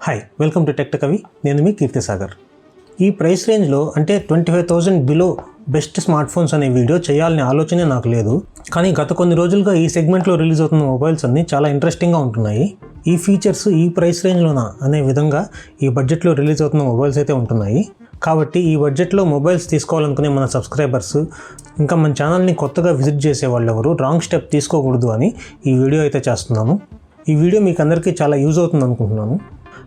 Hi, welcome to tech కవి. నేను మీ కీర్తిసాగర్. ఈ ప్రైస్ రేంజ్లో అంటే 25,000 బిలో బెస్ట్ స్మార్ట్ ఫోన్స్ అనే వీడియో చేయాలనే ఆలోచనే నాకు లేదు. కానీ గత కొన్ని రోజులుగా ఈ సెగ్మెంట్లో రిలీజ్ అవుతున్న మొబైల్స్ అన్నీ చాలా ఇంట్రెస్టింగ్గా ఉంటున్నాయి. ఈ ఫీచర్స్ ఈ ప్రైస్ రేంజ్లోనా అనే విధంగా ఈ బడ్జెట్లో రిలీజ్ అవుతున్న మొబైల్స్ అయితే ఉంటున్నాయి. కాబట్టి ఈ బడ్జెట్లో మొబైల్స్ తీసుకోవాలనుకునే మన సబ్స్క్రైబర్స్, ఇంకా మన ఛానల్ని కొత్తగా విజిట్ చేసే వాళ్ళు ఎవరు రాంగ్ స్టెప్ తీసుకోకూడదు అని ఈ వీడియో అయితే చేస్తున్నాను. ఈ వీడియో మీకు అందరికీ చాలా యూజ్ అవుతుంది అనుకుంటున్నాను.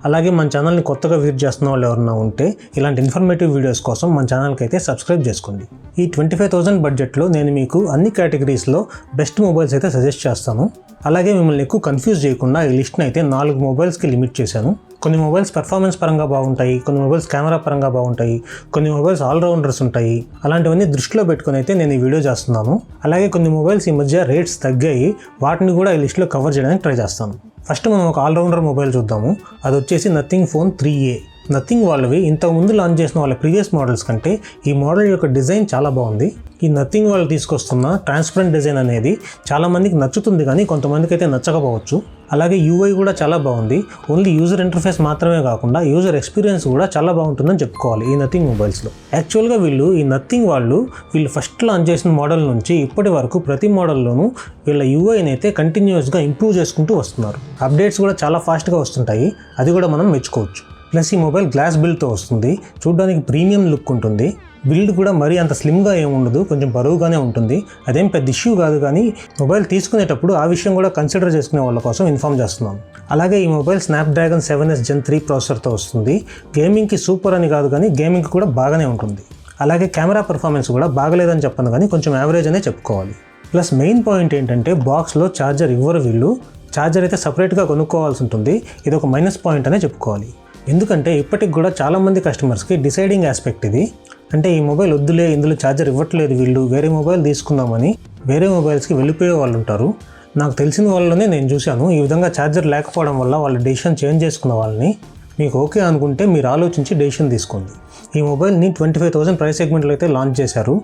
అలాగే మన ఛానల్ని కొత్తగా విజిట్ చేస్తున్న వాళ్ళు ఎవరైనా ఉంటే ఇలాంటి ఇన్ఫర్మేటివ్ వీడియోస్ కోసం మన ఛానల్కి అయితే సబ్స్క్రైబ్ చేసుకోండి. ఈ 25,000 బడ్జెట్లో నేను మీకు అన్ని కేటగిరీస్లో బెస్ట్ మొబైల్స్ అయితే సజెస్ట్ చేస్తాను. అలాగే మిమ్మల్ని ఎక్కువ కన్ఫ్యూజ్ చేయకుండా ఈ లిస్ట్ని అయితే 4 మొబైల్స్కి లిమిట్ చేశాను. కొన్ని మొబైల్స్ పర్ఫార్మెన్స్ పరంగా బాగుంటాయి, కొన్ని మొబైల్స్ కెమెరా పరంగా బాగుంటాయి, కొన్ని మొబైల్స్ ఆల్రౌండర్స్ ఉంటాయి. అలాంటివన్నీ దృష్టిలో పెట్టుకుని అయితే నేను ఈ వీడియో చేస్తున్నాను. అలాగే కొన్ని మొబైల్స్ ఈ మధ్య రేట్స్ తగ్గాయి, వాటిని కూడా ఈ లిస్ట్లో కవర్ చేయడానికి ట్రై చేస్తాను. ఫస్ట్ మనం ఒక ఆల్రౌండర్ మొబైల్ చూద్దాము. అది వచ్చేసి నథింగ్ ఫోన్ 3A. నథింగ్ వాళ్ళవి ఇంతకుముందు లాంచ్ చేసిన వాళ్ళ ప్రీవియస్ మోడల్స్ కంటే ఈ మోడల్ యొక్క డిజైన్ చాలా బాగుంది. ఈ నథింగ్ వాళ్ళు తీసుకొస్తున్న ట్రాన్స్పరెంట్ డిజైన్ అనేది చాలామందికి నచ్చుతుంది, కానీ కొంతమందికి అయితే నచ్చకపోవచ్చు. అలాగే UI కూడా చాలా బాగుంది. ఓన్లీ యూజర్ ఇంటర్ఫేస్ మాత్రమే కాకుండా యూజర్ ఎక్స్పీరియన్స్ కూడా చాలా బాగుంటుందని చెప్పుకోవాలి ఈ నథింగ్ మొబైల్స్లో. యాక్చువల్గా వీళ్ళు ఫస్ట్ లాంచ్ చేసిన మోడల్ నుంచి ఇప్పటి వరకు ప్రతి మోడల్లోనూ వీళ్ళ UIని అయితే కంటిన్యూస్గా ఇంప్రూవ్ చేసుకుంటూ వస్తున్నారు. అప్డేట్స్ కూడా చాలా ఫాస్ట్గా వస్తుంటాయి, అది కూడా మనం మెచ్చుకోవచ్చు. ప్లస్ ఈ మొబైల్ గ్లాస్ బిల్డ్తో వస్తుంది. చూడడానికి ప్రీమియం లుక్ ఉంటుంది. బిల్డ్ కూడా మరీ అంత స్లిమ్గా ఏముండదు, కొంచెం బరువుగానే ఉంటుంది. అదేం పెద్ద ఇష్యూ కాదు, కానీ మొబైల్ తీసుకునేటప్పుడు ఆ విషయం కూడా కన్సిడర్ చేసుకునే వాళ్ళ కోసం ఇన్ఫార్మ్ చేస్తున్నాను. అలాగే ఈ మొబైల్ స్నాప్డ్రాగన్ 7S Gen 3 ప్రాసెసర్తో వస్తుంది. గేమింగ్కి సూపర్ అని కాదు, కానీ గేమింగ్కి కూడా బాగానే ఉంటుంది. అలాగే కెమెరా పర్ఫార్మెన్స్ కూడా బాగలేదని చెప్పను, కానీ కొంచెం యావరేజ్ అనే చెప్పుకోవాలి. ప్లస్ మెయిన్ పాయింట్ ఏంటంటే బాక్స్లో ఛార్జర్ ఇవ్వరు వీళ్ళు. ఛార్జర్ అయితే సపరేట్గా కొనుక్కోవాల్సి ఉంటుంది. ఇది ఒక మైనస్ పాయింట్ అనే చెప్పుకోవాలి. ఎందుకంటే ఇప్పటికి కూడా చాలామంది కస్టమర్స్కి డిసైడింగ్ ఆస్పెక్ట్ ఇది. అంటే ఈ మొబైల్ వద్దులే, ఇందులో ఛార్జర్ ఇవ్వట్లేదు వీళ్ళు, వేరే మొబైల్ తీసుకుందామని వేరే మొబైల్స్కి వెళ్ళిపోయే వాళ్ళు ఉంటారు. నాకు తెలిసిన వాళ్ళనే నేను చూశాను ఈ విధంగా ఛార్జర్ లేకపోవడం వల్ల వాళ్ళ డెసిషన్ చేంజ్ చేసుకున్న వాళ్ళని. మీకు ఓకే అనుకుంటే మీరు ఆలోచించి డెసిషన్ తీసుకోండి. ఈ మొబైల్ని 25,000 ప్రైస్ సెగ్మెంట్లో అయితే లాంచ్ చేశారు.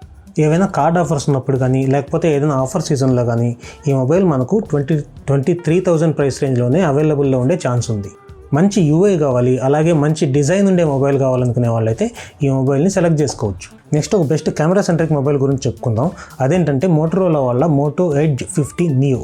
ఏవైనా కార్డ్ ఆఫర్స్ ఉన్నప్పుడు కానీ లేకపోతే ఏదైనా ఆఫర్ సీజన్లో కానీ ఈ మొబైల్ మనకు 23,000 ప్రైస్ రేంజ్లోనే అవైలబుల్లో ఉండే ఛాన్స్ ఉంది. మంచి UI కావాలి, అలాగే మంచి డిజైన్ ఉండే మొబైల్ కావాలనుకునే వాళ్ళైతే ఈ మొబైల్ని సెలెక్ట్ చేసుకోవచ్చు. నెక్స్ట్ ఒక బెస్ట్ కెమెరా సెంట్రిక్ మొబైల్ గురించి చెప్పుకుందాం. అదేంటంటే మోటరోలా వాళ్ళ Moto Edge 50 Neo.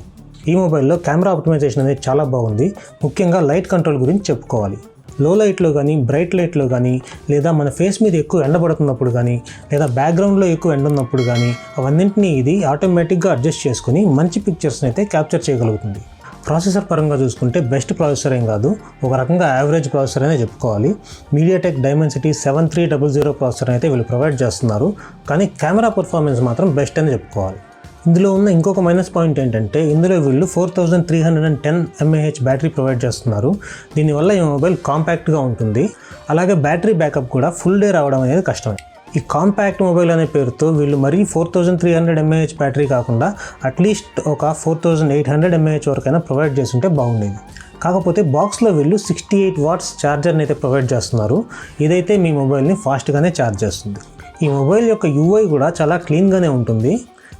ఈ మొబైల్లో కెమెరా ఆప్టిమైజేషన్ అనేది చాలా బాగుంది. ముఖ్యంగా లైట్ కంట్రోల్ గురించి చెప్పుకోవాలి. లో లైట్లో కానీ బ్రైట్ లైట్లో కానీ, లేదా మన ఫేస్ మీద ఎక్కువ ఎండబడుతున్నప్పుడు కానీ, లేదా బ్యాక్గ్రౌండ్లో ఎక్కువ ఎండ ఉన్నప్పుడు కానీ అవన్నింటినీ ఇది ఆటోమేటిక్గా అడ్జస్ట్ చేసుకుని మంచి పిక్చర్స్ని అయితే క్యాప్చర్ చేయగలుగుతుంది. ప్రాసెసర్ పరంగా చూసుకుంటే బెస్ట్ ప్రాసెసర్ ఏం కాదు, ఒక రకంగా యావరేజ్ ప్రాసెసర్ అనే చెప్పుకోవాలి. MediaTek Dimensity 7300 ప్రాసెసర్ అయితే వీళ్ళు ప్రొవైడ్ చేస్తున్నారు, కానీ కెమెరా పర్ఫార్మెన్స్ మాత్రం బెస్ట్ అని చెప్పుకోవాలి. ఇందులో ఉన్న ఇంకొక మైనస్ పాయింట్ ఏంటంటే ఇందులో వీళ్ళు 4310 mAh బ్యాటరీ ప్రొవైడ్ చేస్తున్నారు. దీనివల్ల ఈ మొబైల్ కాంపాక్ట్గా ఉంటుంది. అలాగే బ్యాటరీ బ్యాకప్ కూడా ఫుల్ డే రావడం అనేది కష్టమే. ఈ కాంపాక్ట్ మొబైల్ అనే పేరుతో వీళ్ళు మరీ 4300 mAh బ్యాటరీ కాకుండా అట్లీస్ట్ ఒక 4800 mAh వరకైనా ప్రొవైడ్ చేస్తుంటే బాగుండేది. కాకపోతే బాక్స్లో వీళ్ళు 68 watts ఛార్జర్ని అయితే ప్రొవైడ్ చేస్తున్నారు. ఇదైతే మీ మొబైల్ని ఫాస్ట్గానే ఛార్జ్ చేస్తుంది. ఈ మొబైల్ యొక్క UI కూడా చాలా క్లీన్గానే ఉంటుంది,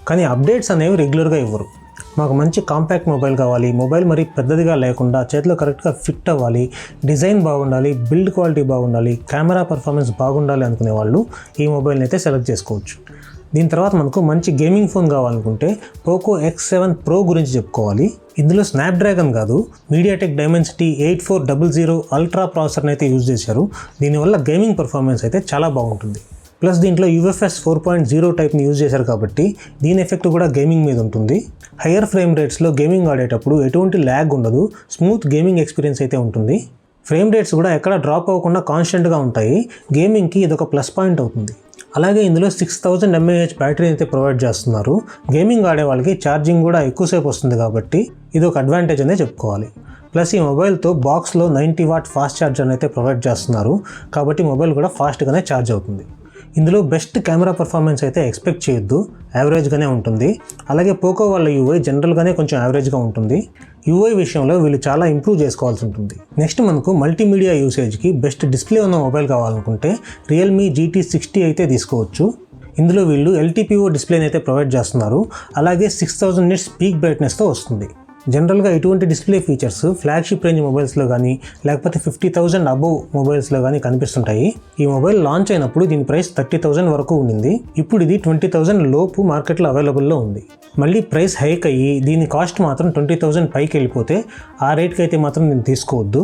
కానీ అప్డేట్స్ అనేవి రెగ్యులర్గా ఇవ్వరు. మాకు మంచి కాంపాక్ట్ మొబైల్ కావాలి, మొబైల్ మరీ పెద్దదిగా లేకుండా చేతిలో కరెక్ట్గా ఫిట్ అవ్వాలి, డిజైన్ బాగుండాలి, బిల్డ్ క్వాలిటీ బాగుండాలి, కెమెరా పర్ఫార్మెన్స్ బాగుండాలి అనుకునే వాళ్ళు ఈ మొబైల్ని అయితే సెలెక్ట్ చేసుకోవచ్చు. దీని తర్వాత మనకు మంచి గేమింగ్ ఫోన్ కావాలనుకుంటే Poco X7 Pro గురించి చెప్పుకోవాలి. ఇందులో స్నాప్డ్రాగన్ కాదు, MediaTek Dimensity 8400 అల్ట్రా ప్రాసెసర్ని అయితే యూజ్ చేశారు. దీనివల్ల గేమింగ్ పర్ఫార్మెన్స్ అయితే చాలా బాగుంటుంది. ప్లస్ దీంట్లో UFS 4.0 టైప్ని యూజ్ చేశారు కాబట్టి దీని ఎఫెక్ట్ కూడా గేమింగ్ మీద ఉంటుంది. హయ్యర్ ఫ్రేమ్ రేట్స్లో గేమింగ్ ఆడేటప్పుడు ఎటువంటి ల్యాగ్ ఉండదు, స్మూత్ గేమింగ్ ఎక్స్పీరియన్స్ అయితే ఉంటుంది. ఫ్రేమ్ రేట్స్ కూడా ఎక్కడ డ్రాప్ అవ్వకుండా కాన్స్టెంట్గా ఉంటాయి. గేమింగ్కి ఇదొక ప్లస్ పాయింట్ అవుతుంది. అలాగే ఇందులో 6000 mAh బ్యాటరీ అయితే ప్రొవైడ్ చేస్తున్నారు. గేమింగ్ ఆడే వాళ్ళకి ఛార్జింగ్ కూడా ఎక్కువసేపు వస్తుంది కాబట్టి ఇది ఒక అడ్వాంటేజ్ అనే చెప్పుకోవాలి. ప్లస్ ఈ మొబైల్తో బాక్స్లో 90 watt ఫాస్ట్ ఛార్జర్ని అయితే ప్రొవైడ్ చేస్తున్నారు, కాబట్టి మొబైల్ కూడా ఫాస్ట్గానే ఛార్జ్ అవుతుంది. ఇందులో బెస్ట్ కెమెరా పర్ఫార్మెన్స్ అయితే ఎక్స్పెక్ట్ చేయొద్దు, యావరేజ్గానే ఉంటుంది. అలాగే పోకో వాళ్ళ UI జనరల్గానే కొంచెం యావరేజ్గా ఉంటుంది. UI విషయంలో వీళ్ళు చాలా ఇంప్రూవ్ చేసుకోవాల్సి ఉంటుంది. నెక్స్ట్ మనకు మల్టీమీడియా యూసేజ్కి బెస్ట్ డిస్ప్లే ఉన్న మొబైల్ కావాలనుకుంటే Realme GT60 అయితే తీసుకోవచ్చు. ఇందులో వీళ్ళు LTPO డిస్ప్లేని అయితే ప్రొవైడ్ చేస్తున్నారు. అలాగే 6000 nits పీక్ బ్రైట్నెస్తో వస్తుంది. జనరల్గా ఇటువంటి డిస్ప్లే ఫీచర్స్ ఫ్లాగ్షిప్ రేంజ్ మొబైల్స్లో కానీ లేకపోతే 50,000 అబోవ్ మొబైల్స్లో కానీ కనిపిస్తుంటాయి. ఈ మొబైల్ లాంచ్ అయినప్పుడు దీని ప్రైస్ 30,000 వరకు ఉండింది. ఇప్పుడు ఇది 20,000 లోపు మార్కెట్లో అవైలబుల్లో ఉంది. మళ్ళీ ప్రైస్ హైక్ అయ్యి దీని కాస్ట్ మాత్రం 20,000 పైకి వెళ్ళిపోతే ఆ రేట్కి అయితే మాత్రం దీన్ని తీసుకోవద్దు.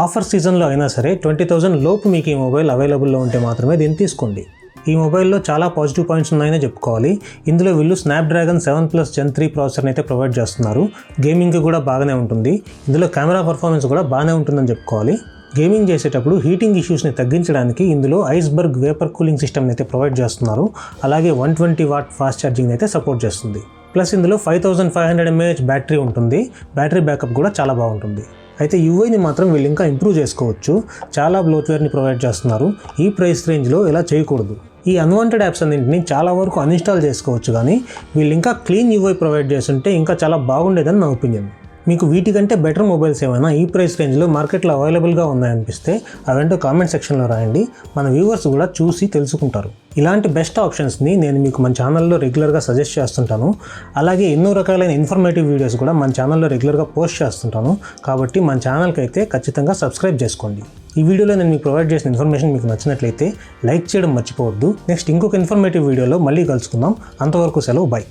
ఆఫర్ సీజన్లో అయినా సరే 20,000 లోపు మీకు ఈ మొబైల్ అవైలబుల్లో ఉంటే మాత్రమే దీన్ని తీసుకోండి. ఈ మొబైల్లో చాలా పాజిటివ్ పాయింట్స్ ఉన్నాయనే చెప్పుకోవాలి. ఇందులో వీళ్ళు స్నాప్డ్రాగన్ 7+ Gen 3 ప్రాసెసర్ని అయితే ప్రొవైడ్ చేస్తున్నారు. గేమింగ్కి కూడా బాగానే ఉంటుంది. ఇందులో కెమెరా పర్ఫార్మెన్స్ కూడా బాగానే ఉంటుందని చెప్పుకోవాలి. గేమింగ్ చేసేటప్పుడు హీటింగ్ ఇష్యూస్ని తగ్గించడానికి ఇందులో ఐస్బర్గ్ వేపర్ కూలింగ్ సిస్టమ్ని అయితే ప్రొవైడ్ చేస్తున్నారు. అలాగే 120 వాట్ ఫాస్ట్ ఛార్జింగ్ అయితే సపోర్ట్ చేస్తుంది. ప్లస్ ఇందులో 5500 mAh బ్యాటరీ ఉంటుంది. బ్యాటరీ బ్యాకప్ కూడా చాలా బాగుంటుంది. అయితే యూఐని మాత్రం వీళ్ళు ఇంకా ఇంప్రూవ్ చేసుకోవచ్చు. చాలా బ్లోట్వేర్ని ప్రొవైడ్ చేస్తున్నారు. ఈ ప్రైస్ రేంజ్లో ఇలా చేయకూడదు. ఈ అన్వాంటెడ్ యాప్స్ అన్నింటినీ చాలా వరకు అన్ఇన్స్టాల్ చేసుకోవచ్చు, కానీ వీళ్ళు ఇంకా క్లీన్ యూఐ ప్రొవైడ్ చేస్తుంటే ఇంకా చాలా బాగుండేదని నా ఒపీనియన్. మీకు వీటికంటే బెటర్ మొబైల్స్ ఏమైనా ఈ ప్రైస్ రేంజ్లో మార్కెట్లో అవైలబుల్గా ఉన్నాయనిపిస్తే అవేంటో కామెంట్ సెక్షన్లో రాయండి. మన వ్యూవర్స్ కూడా చూసి తెలుసుకుంటారు. ఇలాంటి బెస్ట్ ఆప్షన్స్ని నేను మీకు మన ఛానల్లో రెగ్యులర్గా సజెస్ట్ చేస్తుంటాను. అలాగే ఎన్నో రకాలైన ఇన్ఫర్మేటివ్ వీడియోస్ కూడా మన ఛానల్లో రెగ్యులర్గా పోస్ట్ చేస్తుంటాను. కాబట్టి మన ఛానల్కి అయితే ఖచ్చితంగా సబ్స్క్రైబ్ చేసుకోండి. ఈ వీడియోలో నేను మీకు ప్రొవైడ్ చేసిన ఇన్ఫర్మేషన్ మీకు నచ్చినట్లయితే లైక్ చేయడం మర్చిపోవద్దు. నెక్స్ట్ ఇంకొక ఇన్ఫర్మేటివ్ వీడియోలో మళ్ళీ కలుసుకుందాం. అంతవరకు సెలవు, బై.